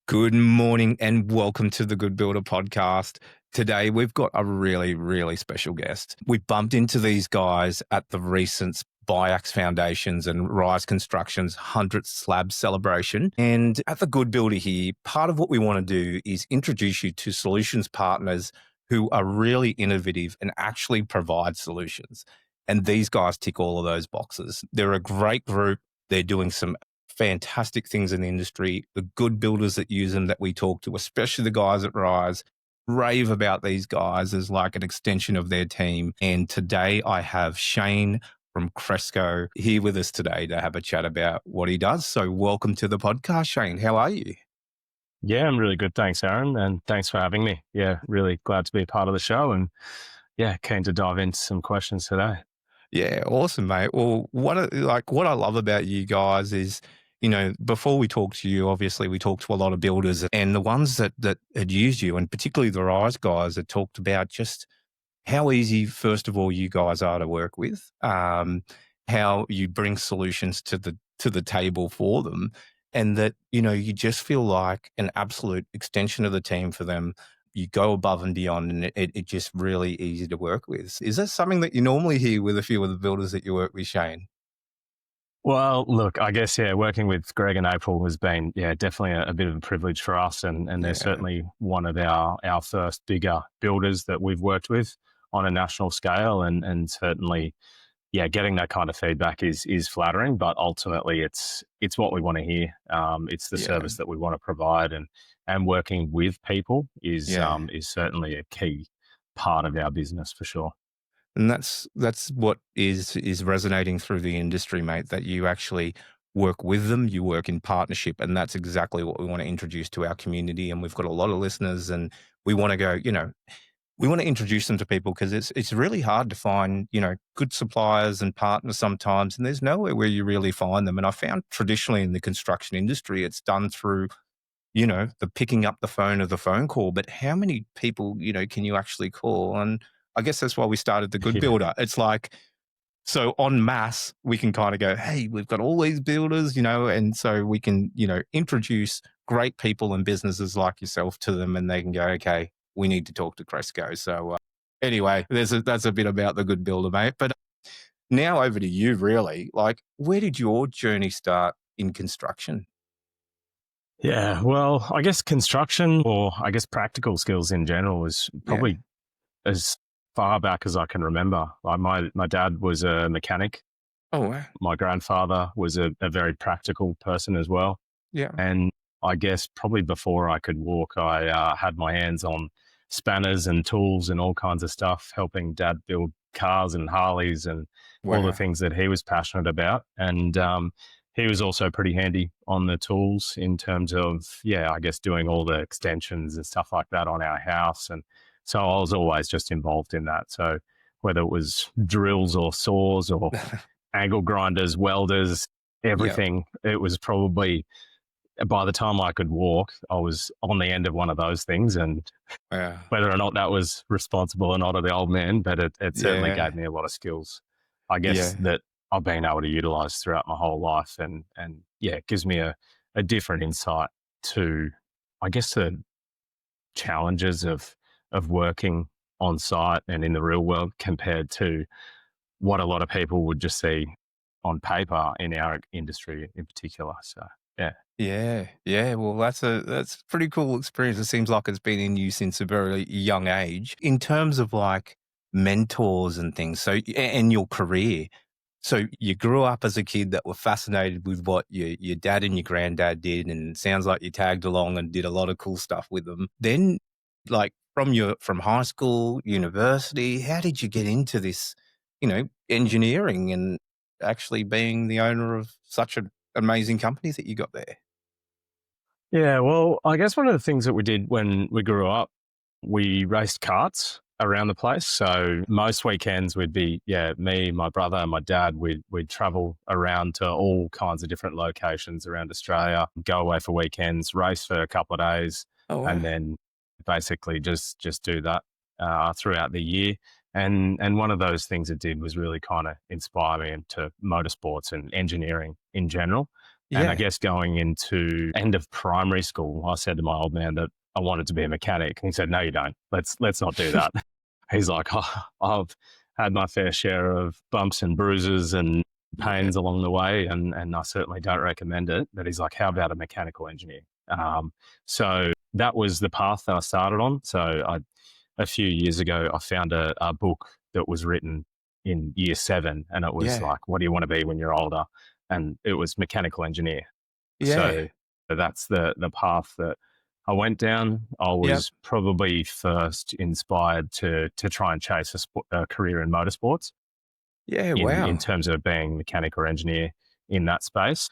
Good morning and welcome to the Good Builder podcast. Today we've got a really, really special guest. We bumped into these guys at the recent Biax Foundations and RYSE Constructions 100th slab celebration. And at the Good Builder here, part of what we want to do is introduce you to solutions partners who are really innovative and actually provide solutions. And these guys tick all of those boxes. They're a great group. They're doing some fantastic things in the industry. The good builders that use them that we talk to, especially the guys at RYSE, rave about these guys as like an extension of their team. And today I have Shane from Cresco here with us today to have a chat about what he does. So welcome to the podcast, Shane. How are you? Yeah, I'm really good. Thanks, Aaron. And thanks for having me. Yeah, really glad to be a part of the show. And yeah, keen to dive into some questions today. Yeah, awesome, mate. Well, what I love about you guys is, before we talk to you, obviously we talked to a lot of builders, and the ones that had used you, and particularly the RYSE guys, that talked about just how easy, first of all, you guys are to work with, how you bring solutions to the table for them, and that you just feel like an absolute extension of the team for them. You go above and beyond, and it just really easy to work with. Is that something that you normally hear with a few of the builders that you work with, Shane? Well, look, I guess, yeah, working with Greg and April has been, yeah, definitely a bit of a privilege for us. And they're Yeah, certainly one of our first bigger builders that we've worked with on a national scale. And certainly, yeah, getting that kind of feedback is flattering, but ultimately it's what we want to hear. It's the yeah, service that we want to provide, and working with people yeah. is certainly a key part of our business for sure. And that's what is resonating through the industry, mate, that you actually work with them, you work in partnership, and that's exactly what we want to introduce to our community. And we've got a lot of listeners, and we want to go, we want to introduce them to people because it's really hard to find, good suppliers and partners sometimes, and there's nowhere where you really find them. And I found traditionally in the construction industry, it's done through, the picking up the phone of the phone call. But how many people, can you actually call? And I guess that's why we started the Good Yeah. Builder. It's like, so en masse, we can kind of go, hey, we've got all these builders, and so we can, introduce great people and businesses like yourself to them, and they can go, okay, we need to talk to Cresco. So anyway, that's a bit about the Good Builder, mate. But now over to you, really. Like, where did your journey start in construction? Yeah. Well, I guess construction, or I guess practical skills in general, is Yeah. probably as far back as I can remember. Like my dad was a mechanic. Oh, wow. My grandfather was a very practical person as well. Yeah. And I guess probably before I could walk, I had my hands on spanners and tools and all kinds of stuff, helping dad build cars and Harleys and all the Wow. things that he was passionate about. And he was also pretty handy on the tools in terms of, yeah, I guess doing all the extensions and stuff like that on our house. And so I was always just involved in that. So whether it was drills or saws or angle grinders, welders, Yeah. everything, it was probably, by the time I could walk, I was on the end of one of those things. And Yeah. whether or not that was responsible or not of the old man, but it certainly Yeah. gave me a lot of skills, I guess, Yeah. that I've been able to utilize throughout my whole life. And yeah, it gives me a different insight to, I guess, the challenges of working on site and in the real world compared to what a lot of people would just see on paper in our industry in particular. So yeah. Yeah, yeah. Well, that's a pretty cool experience. It seems like it's been in you since a very young age. In terms of like mentors and things, so and your career. So you grew up as a kid that were fascinated with what your dad and your granddad did, and it sounds like you tagged along and did a lot of cool stuff with them. Then, like from high school, university, how did you get into this, engineering and actually being the owner of such an amazing company that you got there? Yeah, well, I guess one of the things that we did when we grew up, we raced karts around the place. So most weekends we'd be, yeah, me, my brother, and my dad. We'd travel around to all kinds of different locations around Australia, go away for weekends, race for a couple of days, Oh, and wow. then basically just do that throughout the year. And one of those things it did was really kind of inspire me into motorsports and engineering in general. And I Yeah. guess going into end of primary school, I said to my old man that I wanted to be a mechanic. And he said, "No, you don't. Let's not do that." He's like, "Oh, I've had my fair share of bumps and bruises and Yeah. pains along the way, and I certainly don't recommend it." But he's like, "How about a mechanical engineer?" So that was the path that I started on. A few years ago, I found a book that was written in year 7, and it was Yeah. like, "What do you want to be when you're older?" And it was mechanical engineer. Yeah. So that's the path that I went down. I Yep. was probably first inspired to try and chase a career in motorsports Yeah. in Wow. terms of being mechanic or engineer in that space.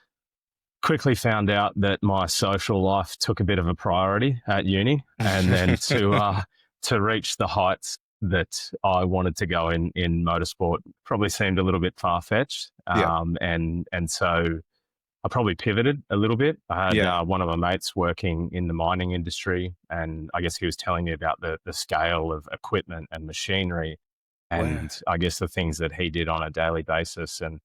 Quickly found out that my social life took a bit of a priority at uni, and then to reach the heights that I wanted to go in motorsport probably seemed a little bit far fetched, Yep. and so I probably pivoted a little bit. I had Yeah. one of my mates working in the mining industry, and I guess he was telling me about the scale of equipment and machinery, Wow. and I guess the things that he did on a daily basis. And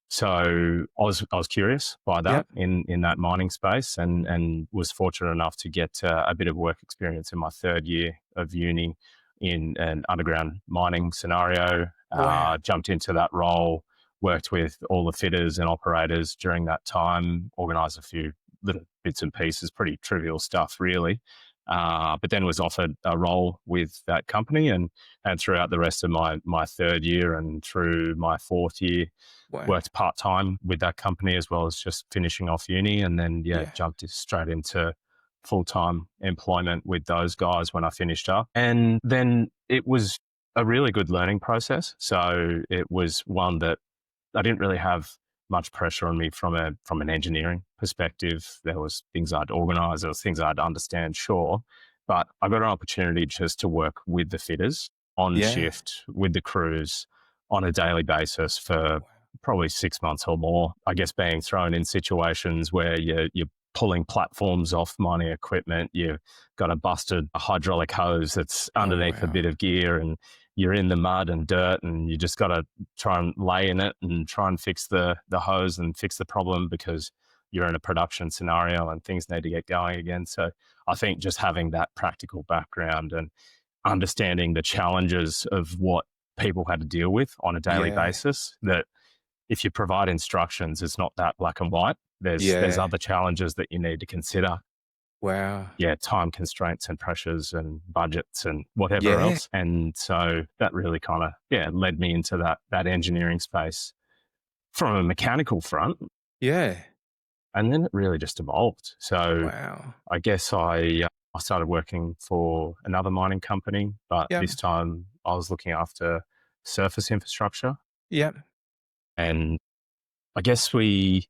so I was curious by that Yep. in that mining space, and was fortunate enough to get a bit of work experience in my third year of uni in an underground mining scenario. Wow. Jumped into that role, worked with all the fitters and operators during that time, organised a few little bits and pieces, pretty trivial stuff really. But then was offered a role with that company, and throughout the rest of my third year and through my fourth year, Wow. worked part time with that company as well as just finishing off uni, and then Yeah. jumped straight into full time employment with those guys when I finished up. And then it was a really good learning process. So it was one that I didn't really have much pressure on me from an engineering perspective. There was things I'd organise, there was things I'd understand, sure, but I got an opportunity just to work with the fitters on Yeah. shift with the crews on a daily basis for probably 6 months or more. I guess being thrown in situations where you're pulling platforms off mining equipment, you've got a busted hydraulic hose that's Oh, underneath a wow. bit of gear, and you're in the mud and dirt, and you just got to try and lay in it and try and fix the hose and fix the problem because you're in a production scenario and things need to get going again. So I think just having that practical background and understanding the challenges of what people had to deal with on a daily Yeah. basis, that if you provide instructions, it's not that black and white. There's Yeah. other challenges that you need to consider. Wow. Yeah, time constraints and pressures and budgets and whatever Yeah. else. And so that really kind of led me into that engineering space from a mechanical front. Yeah. And then it really just evolved. So Wow. I guess I started working for another mining company, but Yep. this time I was looking after surface infrastructure. Yep. And I guess we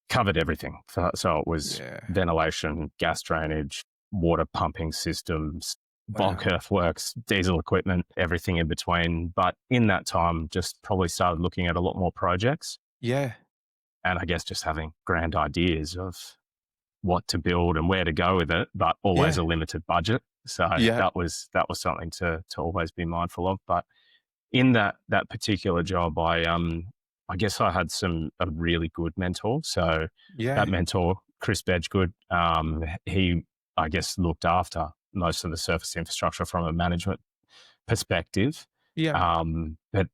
covered everything. So it was Yeah. ventilation, gas drainage, water pumping systems, bulk Wow. earthworks, diesel equipment, everything in between. But in that time, just probably started looking at a lot more projects, Yeah. and I guess just having grand ideas of what to build and where to go with it, but always Yeah. a limited budget. So Yep. that was something to always be mindful of. But in that particular job, I guess I had a really good mentor. So that Yeah. mentor, Chris Bedgood, he I guess looked after most of the surface infrastructure from a management perspective. Yep. But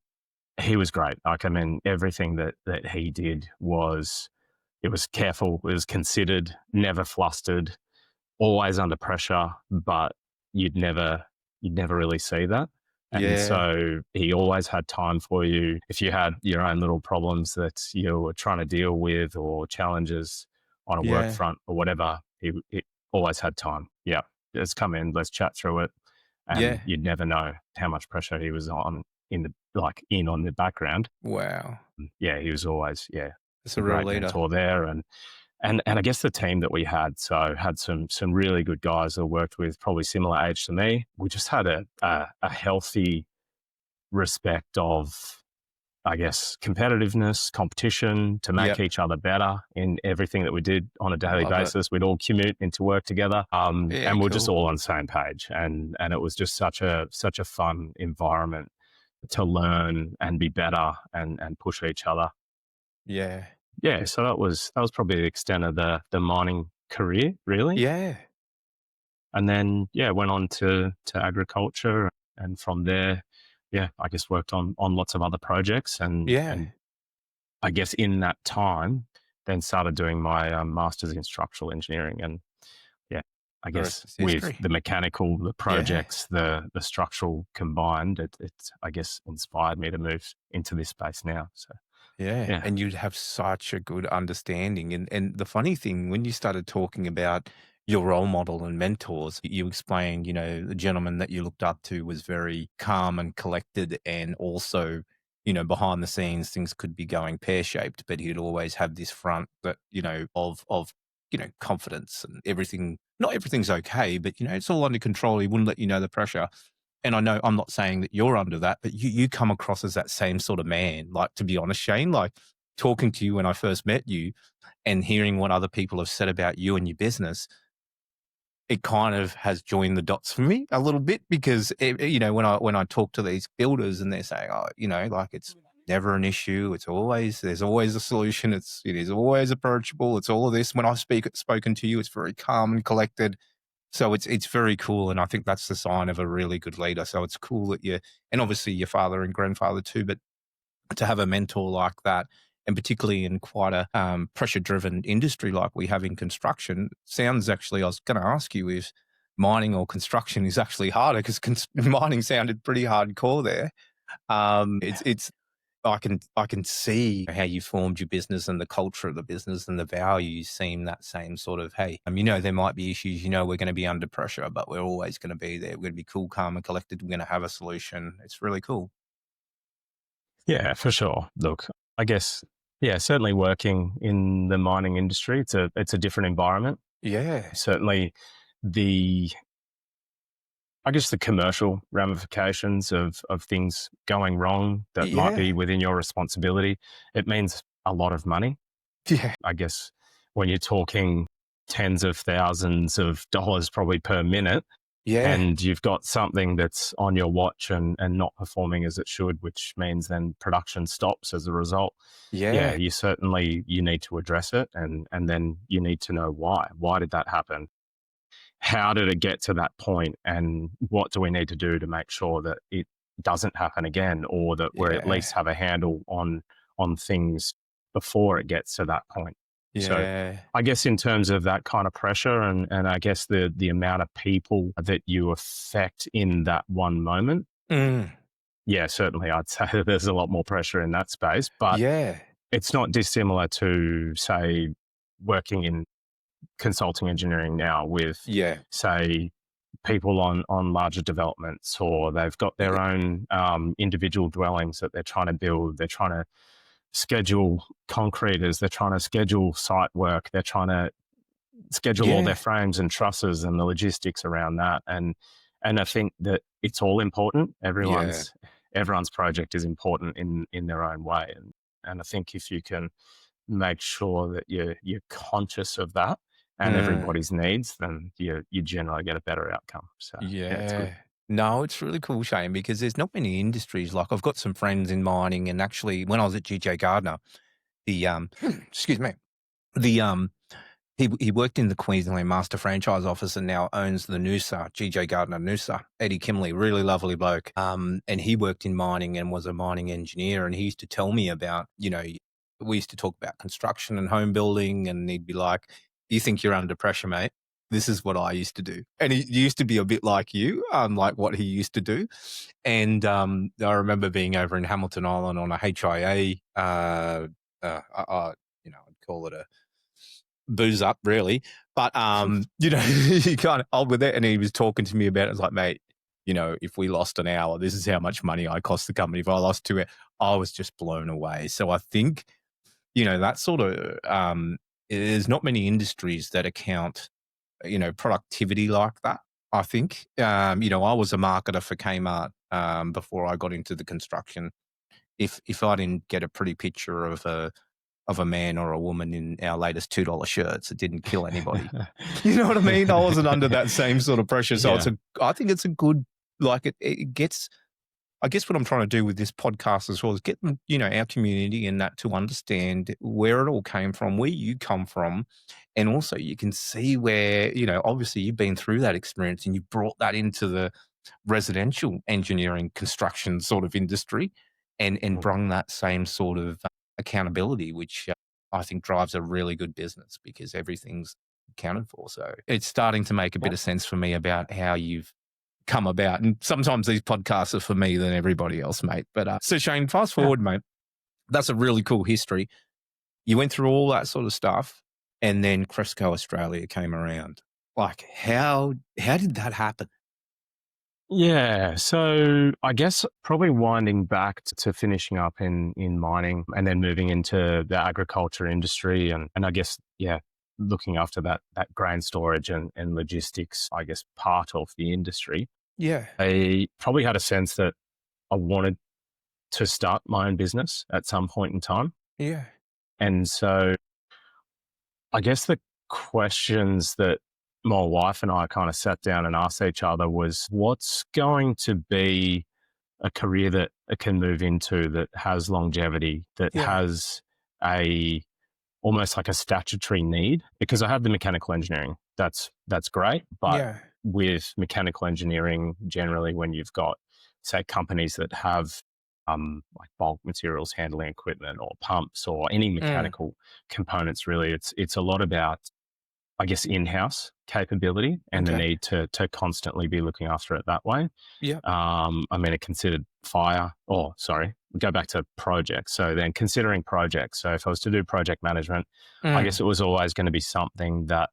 he was great. Like, I mean, everything that he did it was careful, it was considered, never flustered, always under pressure, but you'd never really see that. And Yeah. so he always had time for you. If you had your own little problems that you were trying to deal with or challenges on a work Yeah. front or whatever, he always had time. Yeah, just come in, let's chat through it. And Yeah. you'd never know how much pressure he was on in on the background. Wow. Yeah, he was always, That's a a real great leader. mentor there. And I guess the team that we had, so had some really good guys that worked with probably similar age to me. We just had a healthy respect of, I guess, competitiveness, competition to make Yep. each other better in everything that we did on a daily Love it. basis. We'd all commute into work together, Yeah. and we're just Cool. all on the same page. And it was just such a fun environment to learn and be better and push each other. Yeah. yeah, so that was probably the extent of the mining career, really. Yeah. And then, yeah, went on to agriculture. And from there, yeah, I guess worked on lots of other projects. Yeah. And I guess in that time, then started doing my master's in structural engineering. And yeah, I The rest guess is with history. the mechanical, the Yeah. projects, the structural combined, it I guess inspired me to move into this space now. So Yeah, yeah. and you'd have such a good understanding. And the funny thing, when you started talking about your role model and mentors, you explained, the gentleman that you looked up to was very calm and collected, and also, behind the scenes things could be going pear shaped, but he'd always have this front that of confidence and everything. Not everything's okay, but it's all under control. He wouldn't let you know the pressure. And I know I'm not saying that you're under that, but you come across as that same sort of man. Like, to be honest, Shane, like talking to you when I first met you and hearing what other people have said about you and your business, it kind of has joined the dots for me a little bit because when I talk to these builders and they're saying, oh, like it's never an issue. There's always a solution. It is always approachable. It's all of this. When I've spoken to you, it's very calm and collected. So it's very cool, and I think that's the sign of a really good leader. So it's cool that and obviously your father and grandfather too, but to have a mentor like that, and particularly in quite a pressure-driven industry like we have in construction, sounds actually. I was going to ask you if mining or construction is actually harder because mining sounded pretty hardcore there. It's I can see how you formed your business and the culture of the business and the values seem that same sort of, hey, there might be issues, we're going to be under pressure, but we're always going to be there. We're going to be cool, calm, and collected. We're going to have a solution. It's really cool. Yeah, for sure. Look, I guess, yeah, certainly working in the mining industry, it's a different environment. Yeah. Certainly the I guess the commercial ramifications of things going wrong that might Yeah. be within your responsibility, it means a lot of money. Yeah. I guess when you're talking tens of thousands of dollars probably per minute, Yeah. and you've got something that's on your watch and not performing as it should, which means then production stops as a result. Yeah, Yeah. you need to address it, and then you need to know why. Why did that happen? How did it get to that point, and what do we need to do to make sure that it doesn't happen again, or that we at Yeah. least have a handle on things before it gets to that point. So Yeah. I guess in terms of that kind of pressure and I guess the amount of people that you affect in that one moment, Mm. yeah, certainly I'd say that there's a lot more pressure in that space, but Yeah. it's not dissimilar to, say, working in consulting engineering now with, Yeah. say, people on larger developments, or they've got their Yeah. own individual dwellings that they're trying to build. They're trying to schedule concreters. They're trying to schedule site work. They're trying to schedule all their Yeah. frames and trusses and the logistics around that. And I think that it's all important. Yeah. Everyone's project is important in their own way. And I think if you can make sure that you're conscious of that and Mm. everybody's needs, then you generally get a better outcome. So yeah, it's good. Yeah. No, it's really cool, Shane, because there's not many industries. Like, I've got some friends in mining, and actually when I was at GJ Gardner, the excuse me, the he worked in the Queensland Master Franchise Office and now owns the Noosa, GJ Gardner Noosa. Eddie Kimley, really lovely bloke. And he worked in mining and was a mining engineer. And he used to tell me about, we used to talk about construction and home building, and he'd be like, "You think you're under pressure, mate? This is what I used to do." And he used to be a bit like you, like what he used to do. And I remember being over in Hamilton Island on a HIA, I'd call it a booze up, really. But you kind of old with it. And he was talking to me about it. I was like, mate, if we lost an hour, this is how much money I cost the company. If I lost 2 hours, I was just blown away. So I think, that sort of there's not many industries that account, productivity like that. I think, I was a marketer for Kmart before I got into the construction. If I didn't get a pretty picture of a man or a woman in our latest $2 shirts, it didn't kill anybody. You know what I mean? I wasn't under that same sort of pressure. So Yeah. I think it's a good, like it gets I guess what I'm trying to do with this podcast as well is get them, our community and that to understand where it all came from, where you come from. And also you can see where, obviously you've been through that experience and you brought that into the residential engineering construction sort of industry and Mm. brung that same sort of accountability, which I think drives a really good business because everything's accounted for. So it's starting to make a bit Yeah. of sense for me about how you've come about. And sometimes these podcasts are for me than everybody else, mate. But so Shane, fast Yeah. forward, mate. That's a really cool history. You went through all that sort of stuff, and then Cresco Australia came around. Like, how did that happen? Yeah. So I guess probably winding back to finishing up in mining and then moving into the agriculture industry and I guess, yeah, looking after that grain storage and logistics, I guess, part of the industry. Yeah, I probably had a sense that I wanted to start my own business at some point in time. yeah, And so I guess the questions that my wife and I kind of sat down and asked each other was what's going to be a career that I can move into that has longevity, that yeah, has a almost like a statutory need? Because I have the mechanical engineering. That's great. But yeah, with mechanical engineering, generally when you've got, say, companies that have like bulk materials handling equipment or pumps or any mm, mechanical components, really, it's a lot about, I guess, in-house capability and the okay, need to constantly be looking after it that way. yep, I mean, it considered go back to projects. So then considering projects. So if I was to do project management, I guess mm, it was always going to be something that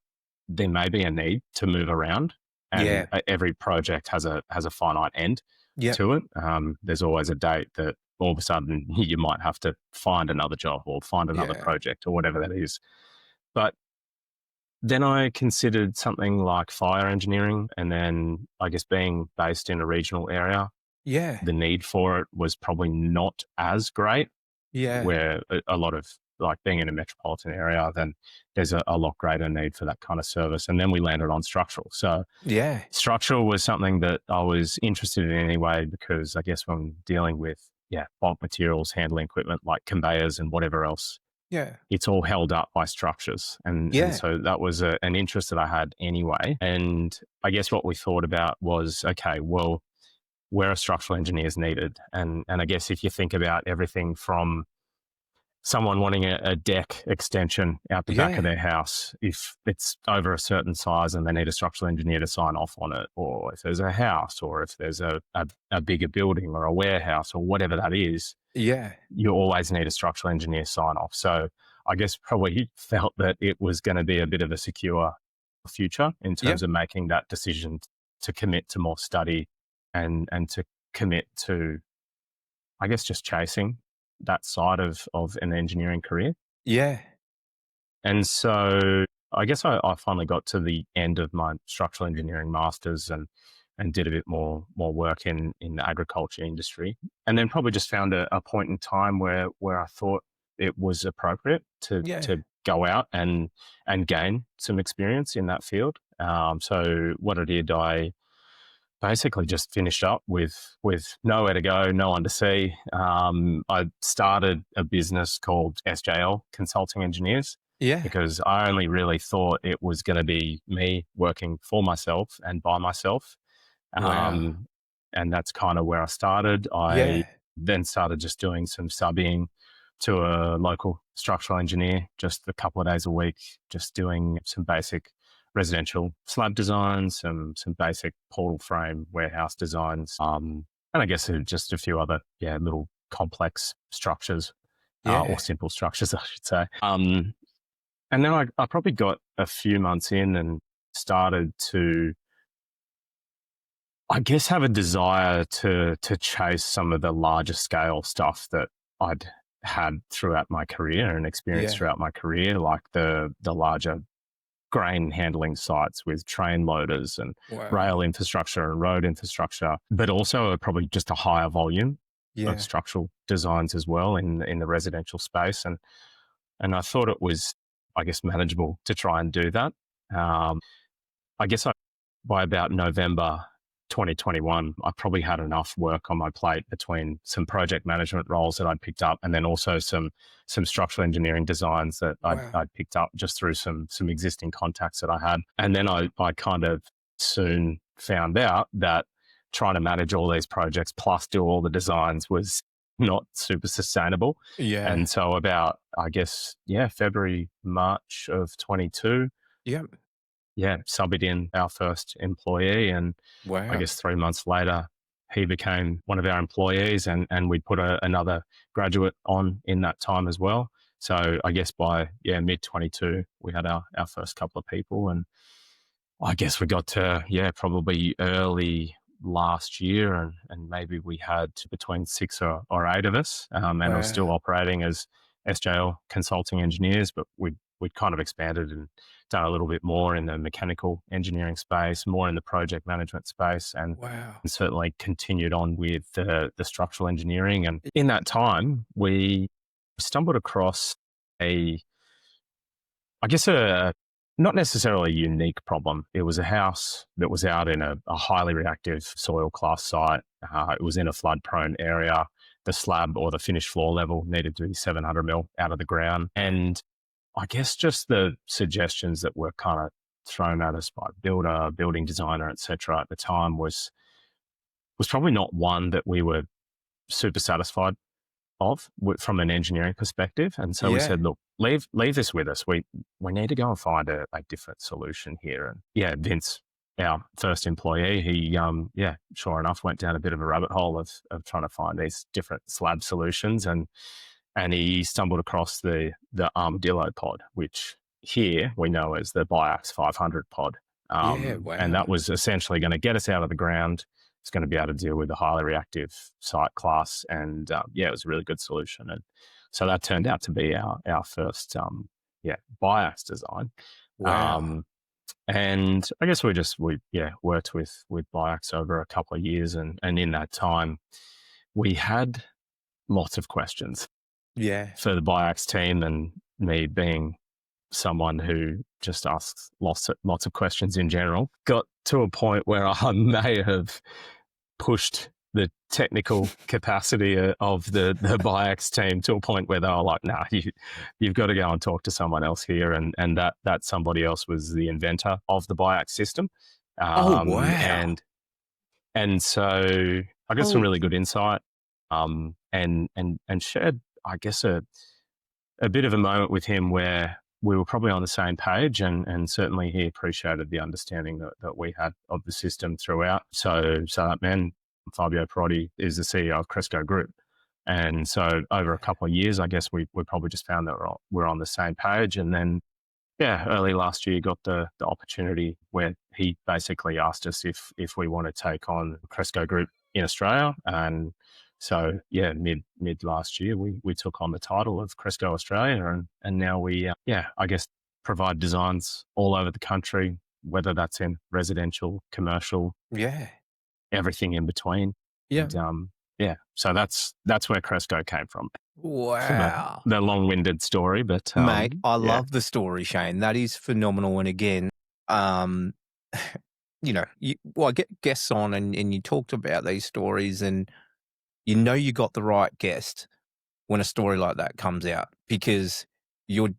there may be a need to move around, and yeah, every project has a finite end yep, to it. There's always a date that all of a sudden you might have to find another job or find another yeah, project or whatever that is. But then I considered something like fire engineering, and then I guess being based in a regional area, yeah, the need for it was probably not as great. yeah, Where a lot of, like, being in a metropolitan area, then there's a lot greater need for that kind of service. And then we landed on structural. So yeah, structural was something that I was interested in anyway, because I guess when dealing with, yeah, bulk materials, handling equipment like conveyors and whatever else, yeah, it's all held up by structures. And yeah, so that was an interest that I had anyway. And I guess what we thought about was, okay, well, where are structural engineers needed? And I guess if you think about everything from someone wanting a deck extension out the back of yeah, their house, if it's over a certain size and they need a structural engineer to sign off on it, or if there's a house, or if there's a bigger building or a warehouse or whatever that is, yeah, you always need a structural engineer sign off. So I guess probably felt that it was going to be a bit of a secure future in terms yep, of making that decision to commit to more study and to commit to, I guess, just chasing that side of an engineering career. yeah, And so I guess I finally got to the end of my structural engineering masters and did a bit more work in the agriculture industry. And then probably just found a point in time where I thought it was appropriate yeah, to go out and gain some experience in that field. So what I did, I basically just finished up with nowhere to go, no one to see. I started a business called SJL Consulting Engineers, yeah, because I only really thought it was going to be me working for myself and by myself. wow, Um, and that's kind of where I started. I yeah, then started just doing some subbing to a local structural engineer just a couple of days a week, just doing some basic residential slab designs, some basic portal frame warehouse designs, and I guess just a few other, yeah, little complex structures, or yeah, simple structures, I should say. And then I probably got a few months in and started to, I guess, have a desire to chase some of the larger scale stuff that I'd had throughout my career and experienced yeah, throughout my career, like the larger grain handling sites with train loaders and wow, rail infrastructure and road infrastructure, but also probably just a higher volume of yeah, structural designs as well in the residential space. And I thought it was, I guess, manageable to try and do that. I guess by about November 2021, I probably had enough work on my plate between some project management roles that I'd picked up, and then also some structural engineering designs that Wow. I'd picked up just through some existing contacts that I had. And then I kind of soon found out that trying to manage all these projects plus do all the designs was not super sustainable. Yeah. And so about, I guess, February, March of 22, Yep. subbed in our first employee. And I Wow. guess 3 months later, he became one of our employees, and we put another graduate on in that time as well. So I guess by mid 22, we had our first couple of people, and I guess we got to probably early last year, and maybe we had between 6 or 8 of us, and we're still Wow. operating as SJL consulting engineers, but we'd kind of expanded and done a little bit more in the mechanical engineering space, more in the project management space, and Wow. certainly continued on with the structural engineering. And in that time, we stumbled across I guess a not necessarily a unique problem. It was a house that was out in a highly reactive soil class site. It was in a flood prone area. The slab or the finished floor level needed to be 700 mil out of the ground. And I guess just the suggestions that were kind of thrown at us by builder, building designer, etc. at the time was probably not one that we were super satisfied of from an engineering perspective. And so we Yeah. said, look, leave this with us. We need to go and find a different solution here. And Vince, our first employee, he sure enough went down a bit of a rabbit hole of trying to find these different slab solutions, and he stumbled across the armadillo pod, which here we know as the Biax 500 pod. Yeah. And that Wow. was essentially going to get us out of the ground. It's going to be able to deal with a highly reactive site class. And it was a really good solution. And so that turned out to be our first Biax design. Wow. And I guess we worked with Biax over a couple of years. And in that time, we had lots of questions Yeah. for the Biax team, and me being someone who just asks lots of questions in general, got to a point where I may have pushed the technical capacity of the Biax team to a point where they were like, "Nah, you've got to go and talk to someone else here," and that somebody else was the inventor of the Biax system, Oh, wow. and so I got some really good insight, and shared, I guess, a bit of a moment with him where we were probably on the same page, and certainly he appreciated the understanding that we had of the system throughout. So that man, Fabio Perotti, is the CEO of Cresco Group. And so over a couple of years, I guess we probably just found that we're on the same page. And then, early last year, got the opportunity where he basically asked us if we want to take on Cresco Group in Australia. And so, mid last year, we took on the title of Cresco Australia, and now we, I guess, provide designs all over the country, whether that's in residential, commercial, Yeah. everything in between. Yeah. And so that's where Cresco came from. For Wow. the long-winded story, but Mate, I love the story, Shane. That is phenomenal. And again, um, I get guests on and you talked about these stories, and you got the right guest when a story like that comes out, because you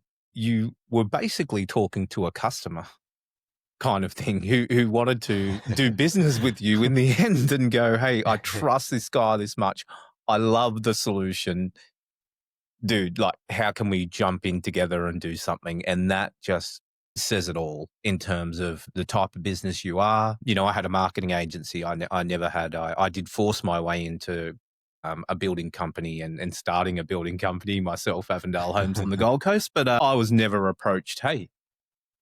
were basically talking to a customer kind of thing who wanted to do business with you in the end and go, "Hey, I trust this guy this much. I love the solution. Dude, like, how can we jump in together and do something?" And that just says it all in terms of the type of business you are. I had a marketing agency. I never had, I did force my way into a building company and starting a building company myself, Avondale Homes on the Gold Coast. But I was never approached, "Hey,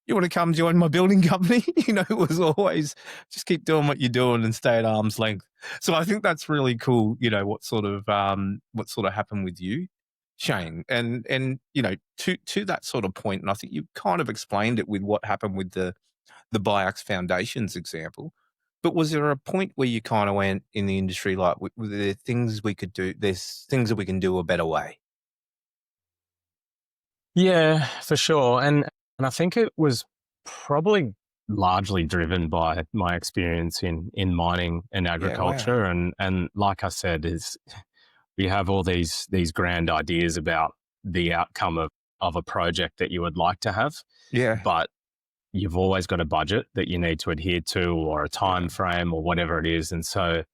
you want to come join my building company?" It was always just keep doing what you're doing and stay at arm's length. So I think that's really cool. What sort of happened with you, Shane, and to that sort of point, and I think you kind of explained it with what happened with the Biax Foundations example. But was there a point where you kind of went in the industry like, were there things we could do? There's things that we can do a better way. Yeah, for sure. And I think it was probably largely driven by my experience in mining and Yeah, wow. agriculture. And like I said, is you have all these grand ideas about the outcome of a project that you would like to have, Yeah, but you've always got a budget that you need to adhere to, or a time yeah, frame, or whatever it is. And so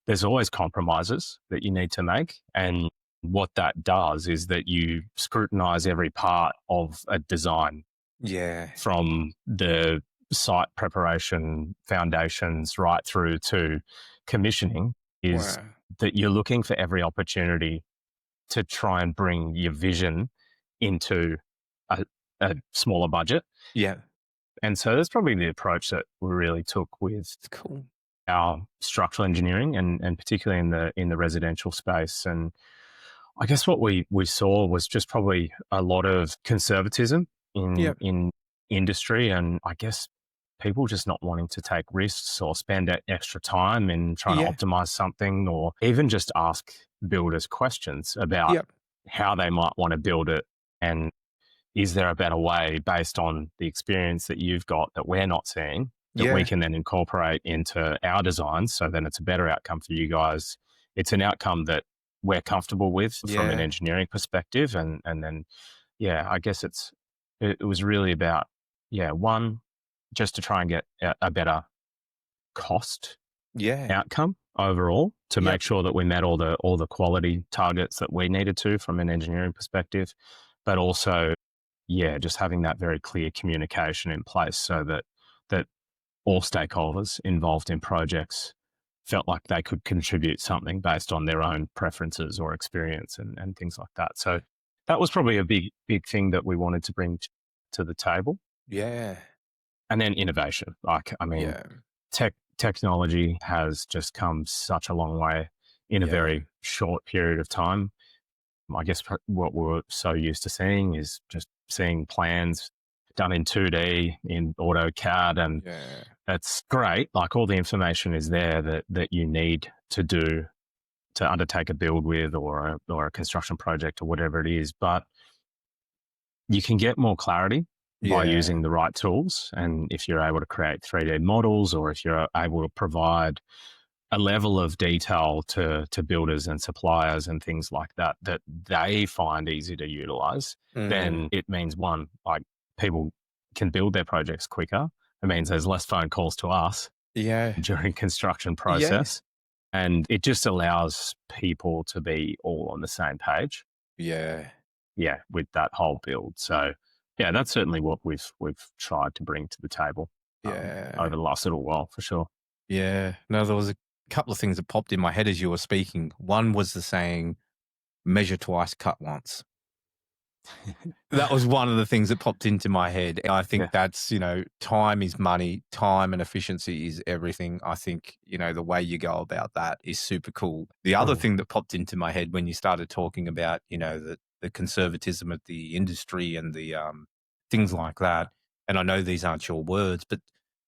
there's always compromises that you need to make. And what that does is that you scrutinize every part of a design, yeah. from the site preparation, foundations, right through to commissioning, is Wow. that you're looking for every opportunity to try and bring your vision into a, a smaller budget. Yeah, And so that's probably the approach that we really took with it's cool. our structural engineering, and particularly in the residential space. And I guess what we saw was just probably a lot of conservatism Yep. in industry, and I guess people just not wanting to take risks or spend extra time in trying to Yeah, optimize something, or even just ask builders questions about yep. how they might want to build it, and is there a better way based on the experience that you've got that we're not seeing, that we Yeah, can then incorporate into our designs, so then it's a better outcome for you guys. It's an outcome that we're comfortable with from an yeah, engineering perspective. And then, yeah, I guess it was really about, yeah, one, just to try and get a better cost yeah. outcome overall, to Yep. make sure that we met all the quality targets that we needed to from an engineering perspective, but also, yeah, just having that very clear communication in place, so that all stakeholders involved in projects felt like they could contribute something based on their own preferences or experience, and things like that. So that was probably a big thing that we wanted to bring to the table. Yeah, And then innovation. Like, I mean, yeah, technology has just come such a long way in a yeah, very short period of time. I guess what we're so used to seeing is just seeing plans done in 2D in AutoCAD, and yeah, that's great. Like, all the information is there that you need to undertake a build with, or a construction project, or whatever it is. But you can get more clarity by yeah, using the right tools. And if you're able to create 3D models, or if you're able to provide a level of detail to builders and suppliers and things like that that they find easy to utilize, mm, then it means, one, like, people can build their projects quicker. It means there's less phone calls to us yeah, during construction yeah, process. And it just allows people to be all on the same page, yeah, yeah, with that whole build. So yeah, that's certainly what we've tried to bring to the table yeah, over the last little while, for sure. yeah. No, there was a couple of things that popped in my head as you were speaking. One was the saying, measure twice, cut once. That was one of the things that popped into my head. I think Yeah. that's, time is money, time and efficiency is everything. I think, the way you go about that is super cool. The other Mm. thing that popped into my head when you started talking about, the conservatism of the industry and the things like that, and I know these aren't your words, but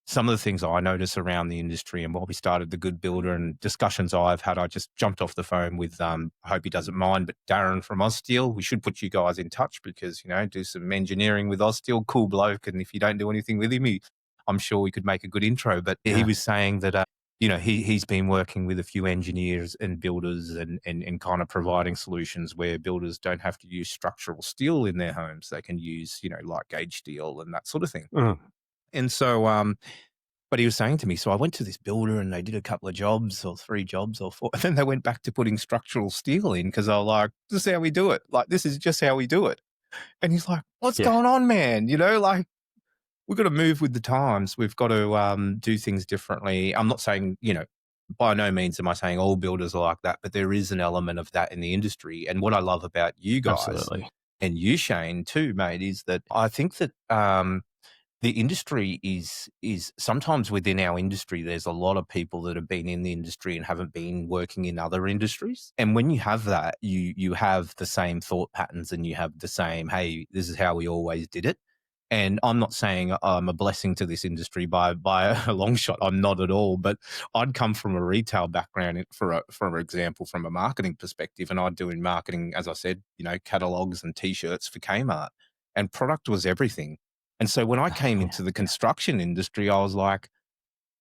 some of the things I notice around the industry and what we started the Good Builder and discussions I've had, I just jumped off the phone with, I hope he doesn't mind, but Darren from Aussteel. We should put you guys in touch because, do some engineering with Aussteel, cool bloke. And if you don't do anything with him, I'm sure we could make a good intro. But he Yeah. was saying that, he's been working with a few engineers and builders and kind of providing solutions where builders don't have to use structural steel in their homes. They can use, light gauge steel and that sort of thing. Mm. And so, but he was saying to me, so I went to this builder and they did a couple of jobs or 3 jobs or 4, and then they went back to putting structural steel in because they were like, this is how we do it. Like, this is just how we do it. And he's like, what's Yeah. going on, man? Like, we've got to move with the times. We've got to do things differently. I'm not saying, by no means am I saying all builders are like that, but there is an element of that in the industry. And what I love about you guys Absolutely. and you, Shane, too, mate, is that I think that the industry is sometimes within our industry, there's a lot of people that have been in the industry and haven't been working in other industries. And when you have that, you have the same thought patterns and you have the same, hey, this is how we always did it. And I'm not saying I'm a blessing to this industry by a long shot. I'm not at all. But I'd come from a retail background, for example, from a marketing perspective, and I'd do in marketing, as I said, catalogs and T-shirts for Kmart, and product was everything. And so when I came Yeah, into the yeah, construction industry, I was like,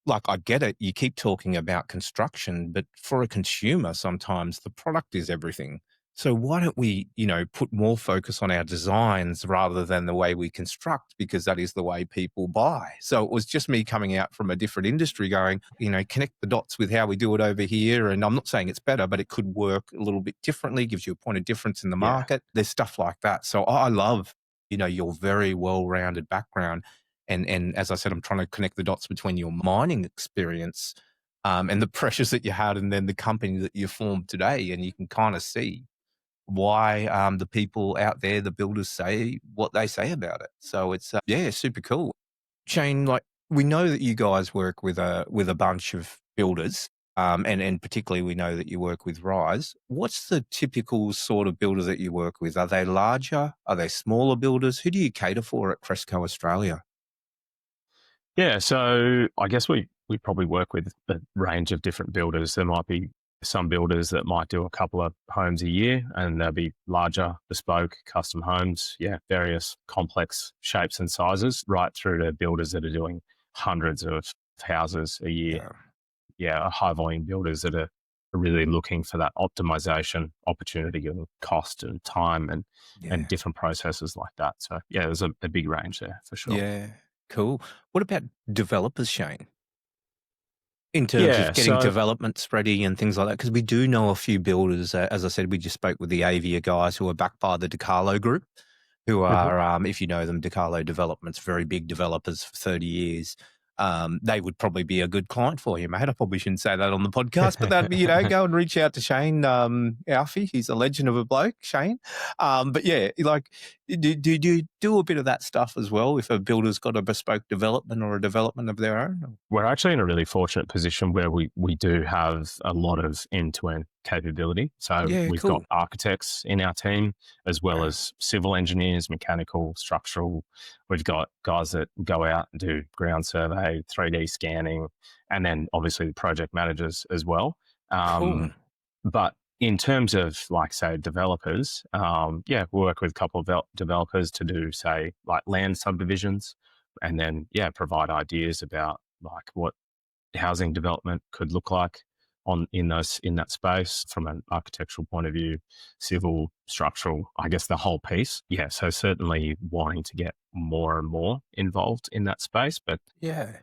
I get it. You keep talking about construction, but for a consumer, sometimes the product is everything. So why don't we, put more focus on our designs rather than the way we construct, because that is the way people buy. So it was just me coming out from a different industry going, connect the dots with how we do it over here. And I'm not saying it's better, but it could work a little bit differently, gives you a point of difference in the yeah. market. There's stuff like that. So I love, your very well-rounded background. And as I said, I'm trying to connect the dots between your mining experience and the pressures that you had, and then the company that you formed today. And you can kind of see why the people out there, the builders, say what they say about it. So it's yeah, super cool. Shane, like, we know that you guys work with a bunch of builders, and particularly we know that you work with RYSE. What's the typical sort of builder that you work with? Are they larger? Are they smaller builders? Who do you cater for at Cresco Australia? Yeah, so I guess we probably work with a range of different builders. There might be some builders that might do a couple of homes a year, and there'll be larger, bespoke, custom homes. Yeah, various complex shapes and sizes, right through to builders that are doing hundreds of houses a year. Yeah, Yeah, high volume builders that are really looking for that optimization opportunity and cost and time and yeah. different processes like that. So yeah, there's a big range there for sure. Yeah, cool. What about developers, Shane? In terms of Yeah, getting so developments ready and things like that, because we do know a few builders. As I said, we just spoke with the Avia guys who are backed by the DiCarlo Group, who mhm. are, if you know them, DiCarlo Developments, very big developers for 30 years. They would probably be a good client for you, mate. I probably shouldn't say that on the podcast, but that'd be, go and reach out to Shane, Alfie. He's a legend of a bloke, Shane. But yeah, like, do you do a bit of that stuff as well if a builder's got a bespoke development or a development of their own? We're actually in a really fortunate position where we do have a lot of end-to-end capability. So Yeah, we've got cool. architects in our team, as well Yeah, as civil engineers, mechanical, structural. We've got guys that go out and do ground survey, 3D scanning, and then obviously the project managers as well. cool. But in terms of, like, say, developers, yeah, we work with a couple of developers to do, say, like land subdivisions, and then yeah, provide ideas about like what housing development could look like in that space from an architectural point of view, civil, structural, I guess the whole piece. Yeah, so certainly wanting to get more and more involved in that space, but Yeah.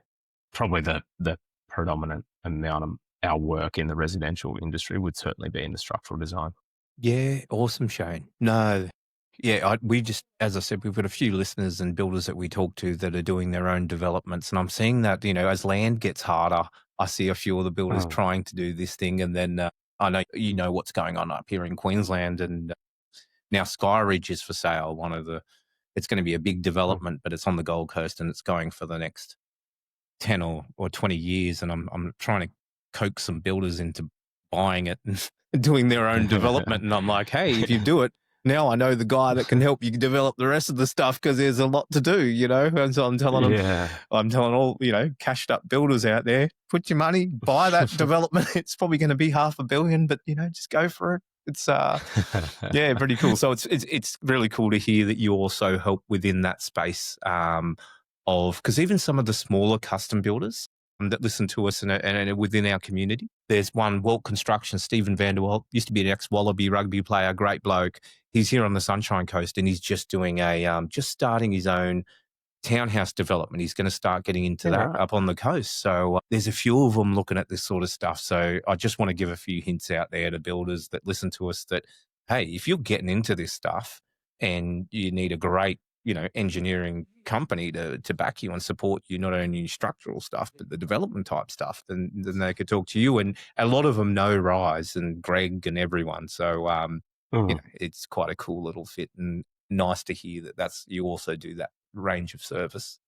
probably the predominant amount of our work in the residential industry would certainly be in the structural design. Yeah, awesome, Shane. No, yeah, we just, as I said, we've got a few listeners and builders that we talk to that are doing their own developments. And I'm seeing that, as land gets harder, I see a few of the builders Mm, trying to do this thing. And then I know you know what's going on up here in Queensland. And now Skyridge is for sale. It's going to be a big mm. development, but it's on the Gold Coast and it's going for the next 10 or 20 years. And I'm trying to coax some builders into buying it and doing their own development. And I'm like, hey, if you do it, now I know the guy that can help you develop the rest of the stuff because there's a lot to do, And so I'm telling them, Yeah. I'm telling all, cashed up builders out there, put your money, buy that development. It's probably going to be 500 million, but, just go for it. It's yeah, pretty cool. So it's really cool to hear that you also help within that space of, because even some of the smaller custom builders that listen to us and within our community, there's one, Walt Construction, Stephen Vanderwalt, used to be an ex-Wallaby rugby player, great bloke. He's here on the Sunshine Coast and he's just doing just starting his own townhouse development. He's going to start getting into Yeah, that right. up on the coast. So there's a few of them looking at this sort of stuff. So I just want to give a few hints out there to builders that listen to us that, hey, if you're getting into this stuff and you need a great, engineering company to back you and support you, not only in structural stuff, but the development type stuff, then they could talk to you. And a lot of them know Rise and Greg and everyone. So, Mm. it's quite a cool little fit and nice to hear that you also do that range of service.